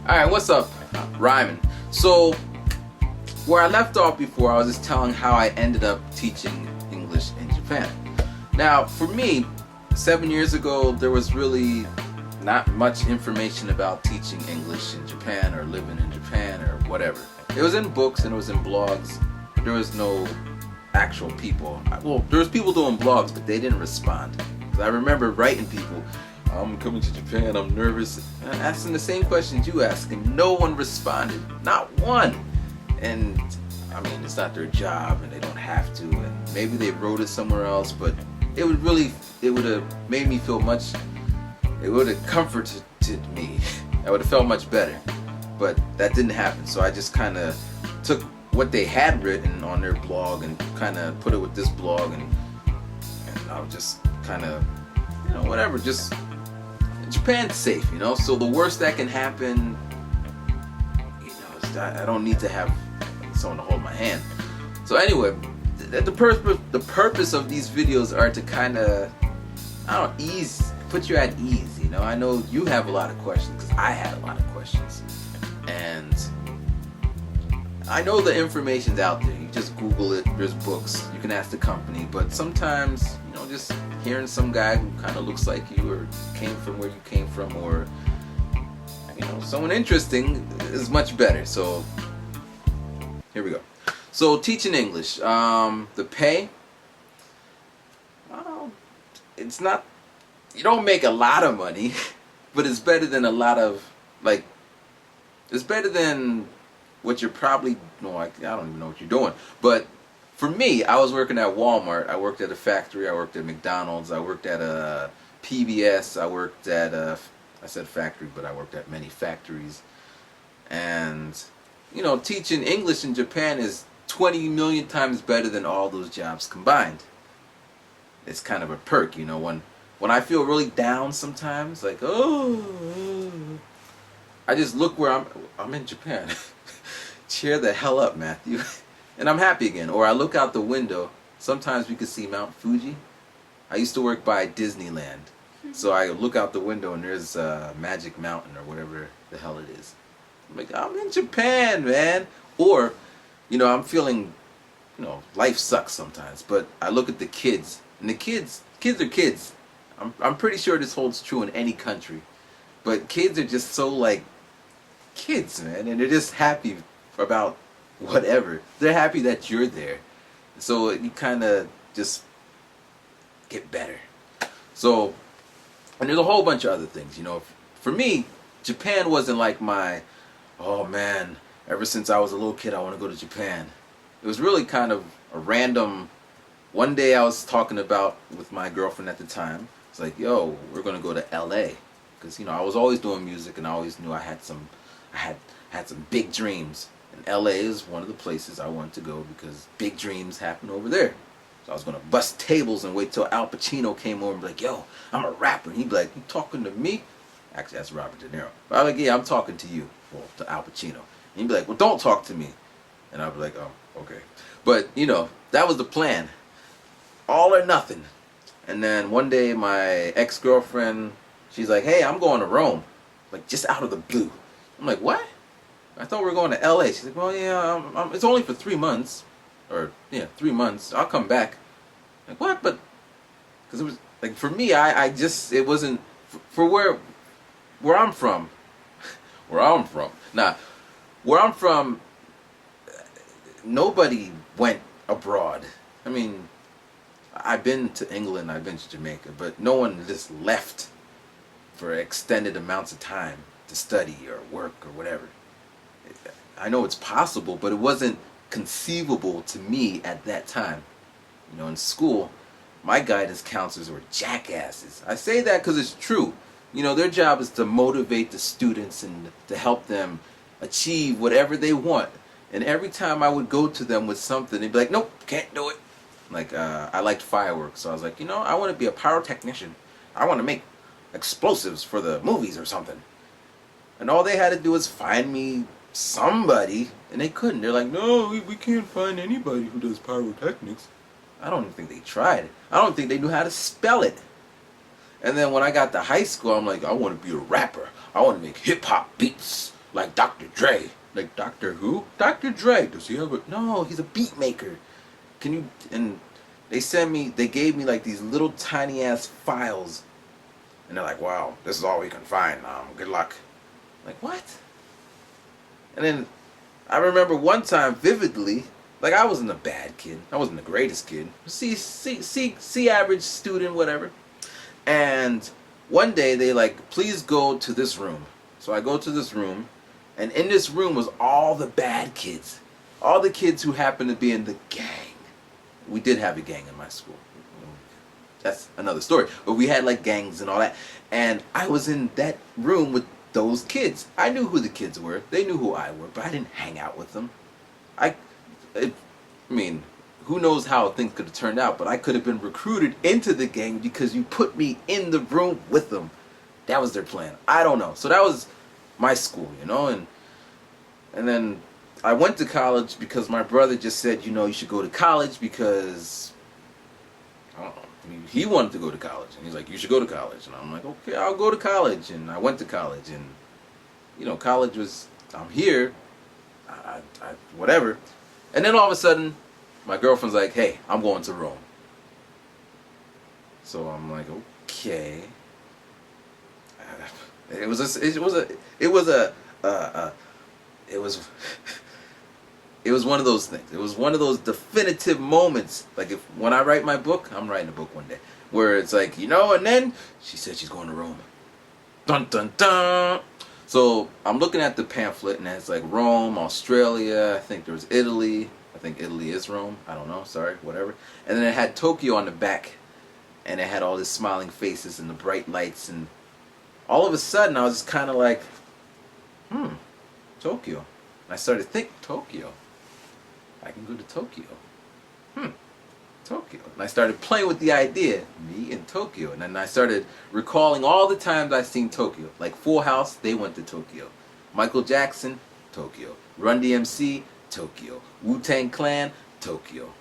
Alright, what's up? Ryman. So, where I left off before, I was just telling how I ended up teaching English in Japan. Now, for me, 7 years ago, there was really not much information about teaching English in Japan or living in Japan or whatever. It was in books and it was in blogs. There was no actual people. Well, there was people doing blogs, but they didn't respond. 'Cause I remember writing people, I'm coming to Japan, I'm nervous, and asking the same questions you ask, and no one responded. Not one. And I mean, it's not their job and they don't have to, and maybe they wrote it somewhere else, but it would have made me feel much, it would have comforted me. I would have felt much better. But that didn't happen, so I just kind of took what they had written on their blog and kind of put it with this blog, and I was just kind of, whatever, just Japan's safe, so the worst that can happen, is that I don't need to have someone to hold my hand. So anyway, the purpose of these videos are to kind of, put you at ease, I know you have a lot of questions, because I had a lot of questions, and I know the information's out there. You just Google it, there's books, you can ask the company, but sometimes, just hearing some guy who kind of looks like you or came from where you came from, or, someone interesting is much better. So, here we go. So, teaching English, the pay, well, it's not, you don't make a lot of money, but it's better than a lot of, it's better than what you're probably, I don't even know what you're doing. But for me, I was working at Walmart, I worked at a factory, I worked at McDonald's, I worked at a PBS, I worked at I said factory, but I worked at many factories. And, teaching English in Japan is 20 million times better than all those jobs combined. It's kind of a perk, when I feel really down sometimes, like, I just look where I'm in Japan. Cheer the hell up, Matthew. And I'm happy again. Or I look out the window. Sometimes we can see Mount Fuji. I used to work by Disneyland. So I look out the window and there's Magic Mountain or whatever the hell it is. I'm like, I'm in Japan, man. Or, I'm feeling, life sucks sometimes. But I look at the kids. And the kids are kids. I'm pretty sure this holds true in any country. But kids are just so, kids, man. And they're just happy about whatever. They're happy that you're there. So you kind of just get better. So, and there's a whole bunch of other things, For me, Japan wasn't like my, oh man, ever since I was a little kid I want to go to Japan. It was really kind of a random, one day I was talking about with my girlfriend at the time. It's like, yo, we're going to go to LA. Because, I was always doing music and I always knew I had some big dreams. And LA is one of the places I wanted to go because big dreams happen over there. So I was going to bust tables and wait till Al Pacino came over and be like, yo, I'm a rapper. And he'd be like, you talking to me? Actually, that's Robert De Niro. But I'm like, yeah, I'm talking to you. Well, to Al Pacino. And he'd be like, well, don't talk to me. And I'd be like, oh, okay. But, that was the plan. All or nothing. And then one day my ex-girlfriend, she's like, hey, I'm going to Rome. Just out of the blue. I'm like, what? I thought we were going to LA. She's like, well, yeah, it's only for 3 months. Or, 3 months. I'll come back. Like, what? But, because it was, for me, it wasn't, for where I'm from. Where I'm from. Nah, where I'm from, nobody went abroad. I mean, I've been to England, I've been to Jamaica, but no one just left for extended amounts of time to study or work or whatever. I know it's possible, but it wasn't conceivable to me at that time. In school, my guidance counselors were jackasses. I say that because it's true. Their job is to motivate the students and to help them achieve whatever they want. And every time I would go to them with something, they'd be like, nope, can't do it. I liked fireworks, so I was like, I want to be a pyrotechnician. I want to make explosives for the movies or something. And all they had to do was find me somebody, and they couldn't. They're like, no, we can't find anybody who does pyrotechnics. I don't even think they tried. I don't think they knew how to spell it. And then when I got to high school, I'm like, I want to be a rapper. I want to make hip-hop beats. like Dr. Dre. Like, Dr. who? Dr. Dre. Does he have a... No, he's a beat maker. Can you... And they gave me like these little tiny ass files. And they're like, wow, this is all we can find. Good luck. Like, what? And then I remember one time vividly, like, I wasn't a bad kid. I wasn't the greatest kid. C average student, whatever. And one day they like, please go to this room. So I go to this room, and in this room was all the bad kids. All the kids who happened to be in the gang. We did have a gang in my school. That's another story. But we had like gangs and all that. And I was in that room with those kids. I knew who the kids were. They knew who I were, but I didn't hang out with them. I mean, who knows how things could have turned out, but I could have been recruited into the gang because you put me in the room with them. That was their plan. I don't know. So that was my school, you know, and then I went to college because my brother just said, you know, you should go to college because, I don't know, he wanted to go to college. And he's like, you should go to college. And I'm like, okay, I'll go to college. And I went to college. And, you know, college was, I'm here, whatever. And then all of a sudden, my girlfriend's like, hey, I'm going to Rome. So I'm like, okay. It was one of those things. It was one of those definitive moments. Like, when I write my book, I'm writing a book one day, where it's like, you know, and then she said she's going to Rome. Dun dun dun. So I'm looking at the pamphlet, and it's like Rome, Australia. I think there was Italy. I think Italy is Rome. I don't know. Sorry, whatever. And then it had Tokyo on the back, and it had all these smiling faces and the bright lights, and all of a sudden I was just kind of like, Tokyo. And I started to think, Tokyo. I can go to Tokyo. Tokyo. And I started playing with the idea, me in Tokyo. And then I started recalling all the times I've seen Tokyo. Like Full House, they went to Tokyo. Michael Jackson, Tokyo. Run DMC, Tokyo. Wu-Tang Clan, Tokyo.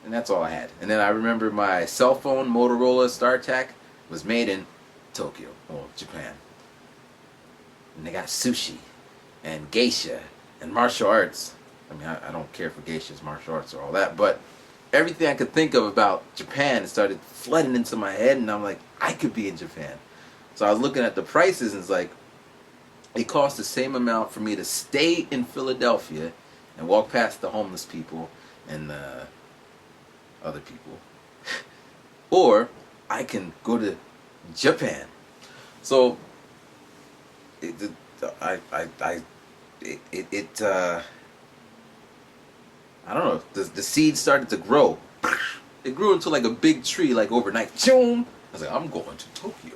And that's all I had. And then I remember my cell phone, Motorola StarTAC, was made in Tokyo, or Japan. And they got sushi, and geisha, and martial arts. I mean, I don't care for geishas, martial arts, or all that, but everything I could think of about Japan started flooding into my head, and I'm like, I could be in Japan. So I was looking at the prices, and it's like, it cost the same amount for me to stay in Philadelphia and walk past the homeless people and the other people, or I can go to Japan. So I don't know. The seed started to grow. It grew into like a big tree, like overnight. Choom! I was like, I'm going to Tokyo.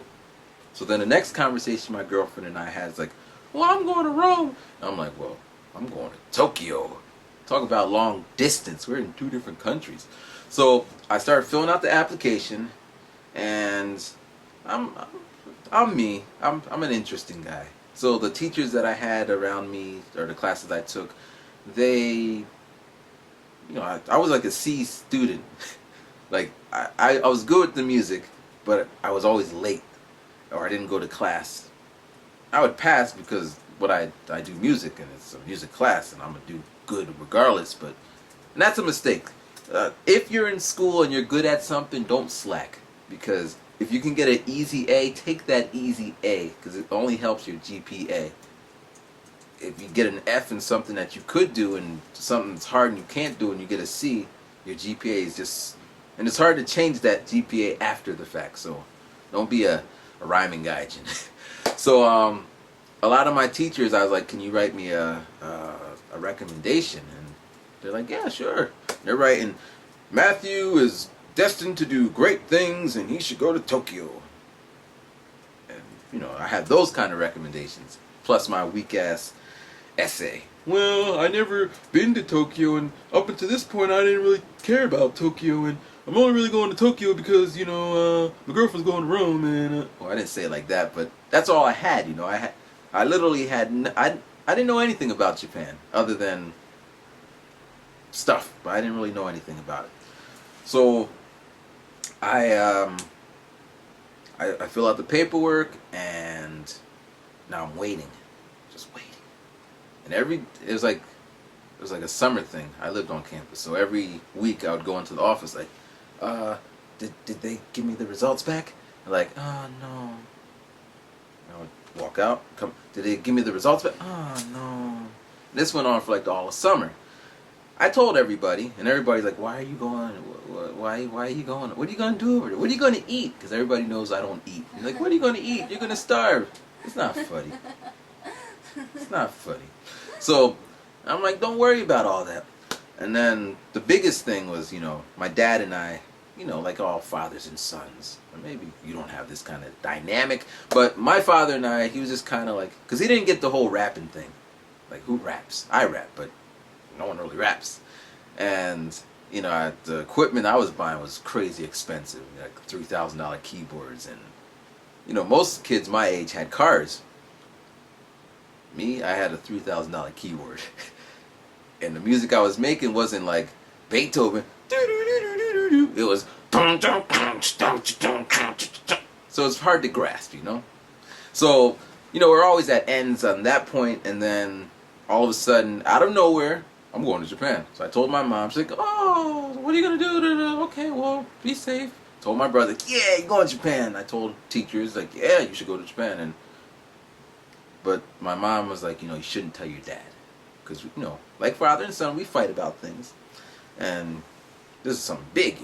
So then the next conversation my girlfriend and I had is like, well, I'm going to Rome. And I'm like, well, I'm going to Tokyo. Talk about long distance. We're in 2 different countries. So I started filling out the application, and I'm me. I'm an interesting guy. So the teachers that I had around me, or the classes I took, they, you know, I was like a C student. Like, I was good with the music, but I was always late, or I didn't go to class. I would pass because I do music, and it's a music class, and I'm going to do good regardless, and that's a mistake. If you're in school and you're good at something, don't slack, because if you can get an easy A, take that easy A, because it only helps your GPA. If you get an F in something that you could do and something that's hard and you can't do and you get a C, your GPA is just... And it's hard to change that GPA after the fact, so don't be a rhyming gaijin. So a lot of my teachers, I was like, can you write me a recommendation? And they're like, yeah, sure. They're writing, Matthew is destined to do great things and he should go to Tokyo. And, you know, I had those kind of recommendations, plus my weak ass essay. Well, I never been to Tokyo, and up until this point I didn't really care about Tokyo, and I'm only really going to Tokyo because, you know, my girlfriend's going to Rome, and well, I didn't say it like that, but that's all I had, you know. I literally had I didn't know anything about Japan other than stuff, but I didn't really know anything about it. So I fill out the paperwork, and now I'm waiting. just waiting. And it was like a summer thing. I lived on campus, so every week I would go into the office like, did they give me the results back? And like, oh no. And I would walk out, come, did they give me the results back? Oh no. This went on for like all of summer. I told everybody, and everybody's like, why are you going? Why are you going? What are you going to do over there? What are you going to eat? Because everybody knows I don't eat. You're like, what are you going to eat? You're going to starve. It's not funny. It's not funny. So I'm like, don't worry about all that. And then the biggest thing was, my dad and I, like all fathers and sons. Or maybe you don't have this kind of dynamic. But my father and I, he was just kind of like, because he didn't get the whole rapping thing. Like, who raps? I rap, but no one really raps. And, the equipment I was buying was crazy expensive. Like $3,000 keyboards. And, most kids my age had cars. Me, I had a $3,000 keyboard. And the music I was making wasn't like Beethoven. It was... So it's hard to grasp, So, we're always at ends on that point, and then all of a sudden, out of nowhere, I'm going to Japan. So I told my mom, she's like, oh, what are you going to do? Okay, well, be safe. Told my brother, yeah, you're going to Japan. I told teachers, like, yeah, you should go to Japan. But my mom was like, you shouldn't tell your dad. Because, like father and son, we fight about things. And this is something big,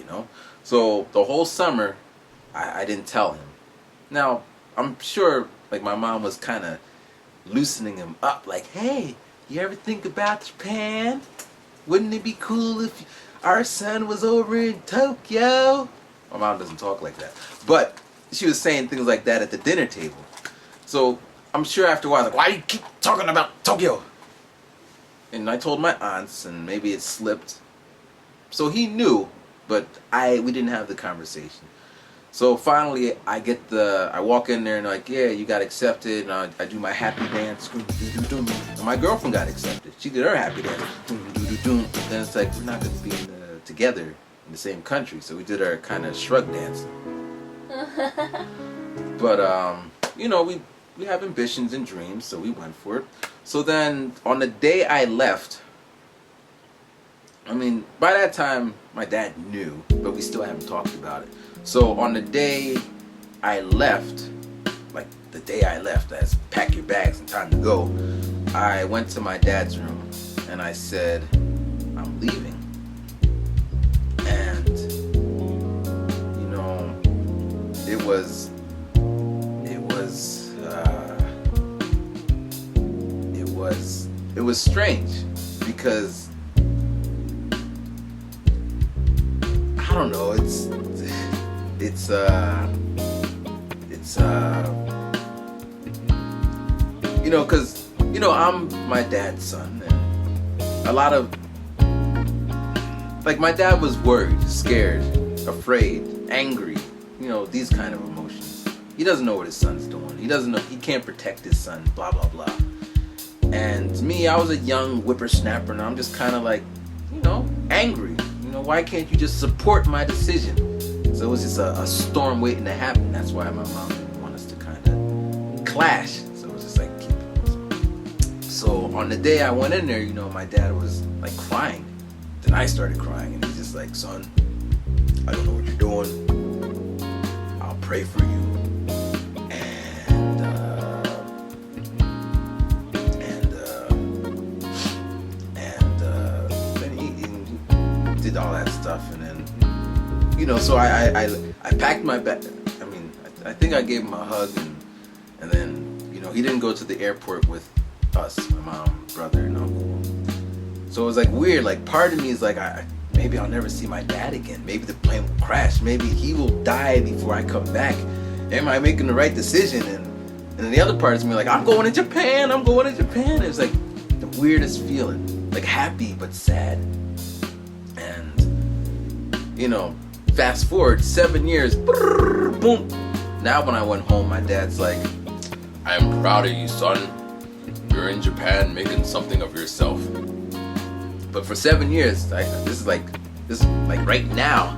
So the whole summer, I didn't tell him. Now, I'm sure, like, my mom was kind of loosening him up. Like, hey, you ever think about Japan? Wouldn't it be cool if our son was over in Tokyo? My mom doesn't talk like that. But she was saying things like that at the dinner table. So I'm sure after a while, like, why do you keep talking about Tokyo? And I told my aunts, and maybe it slipped. So he knew, but we didn't have the conversation. So finally, I walk in there and like, yeah, you got accepted. And I do my happy dance. And my girlfriend got accepted. She did her happy dance. Then it's like, we're not going to be together in the same country. So we did our kind of shrug dance. But, we have ambitions and dreams, so we went for it. So then, on the day I left, by that time, my dad knew, but we still haven't talked about it. So on the day I left, as pack your bags and time to go, I went to my dad's room and I said, I'm leaving. And, it was strange because I don't know, because I'm my dad's son, and a lot of, like, my dad was worried, scared, afraid, angry, these kind of emotions. He doesn't know what his son's doing. He doesn't know, he can't protect his son, blah blah blah. And me, I was a young whippersnapper, and I'm just kind of like, angry. Why can't you just support my decision? So it was just a storm waiting to happen. That's why my mom didn't want us to kind of clash. So it was just like, So on the day I went in there, my dad was like crying. Then I started crying, and he's just like, son, I don't know what you're doing. I'll pray for you. Did all that stuff, and then so I packed my bag. I think I gave him a hug, and then he didn't go to the airport with us, my mom, brother, and uncle. So it was like weird. Like, part of me is like, maybe I'll never see my dad again. Maybe the plane will crash. Maybe he will die before I come back. Am I making the right decision? And the other part is me like, I'm going to Japan. It's like the weirdest feeling, like happy but sad. Fast forward 7 years, brrr, boom. Now when I went home, my dad's like, I am proud of you, son. You're in Japan making something of yourself. But for 7 years, this is like right now.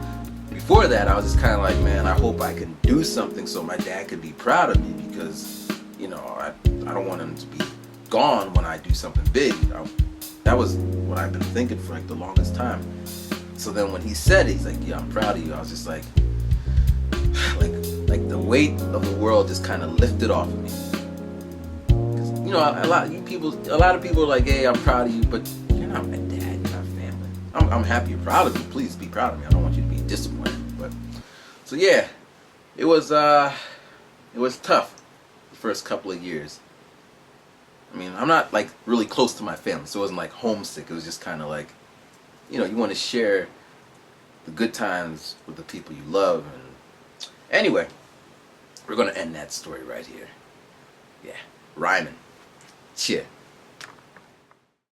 Before that, I was just kind of like, man, I hope I can do something so my dad could be proud of me, because, I don't want him to be gone when I do something big. That was what I've been thinking for like the longest time. So then when he said it, he's like, yeah, I'm proud of you. I was just like like the weight of the world just kind of lifted off of me. 'Cause, you know, a lot of people are like, hey, I'm proud of you, but you're not my dad, you're not family. I'm happy you're proud of me. Please be proud of me. I don't want you to be disappointed. But so yeah, it was tough the first couple of years. I mean, I'm not like really close to my family, so it wasn't like homesick. It was just kind of like, you know, you want to share the good times with the people you love. And anyway, we're gonna end that story right here. Yeah, rhyming. Cheer.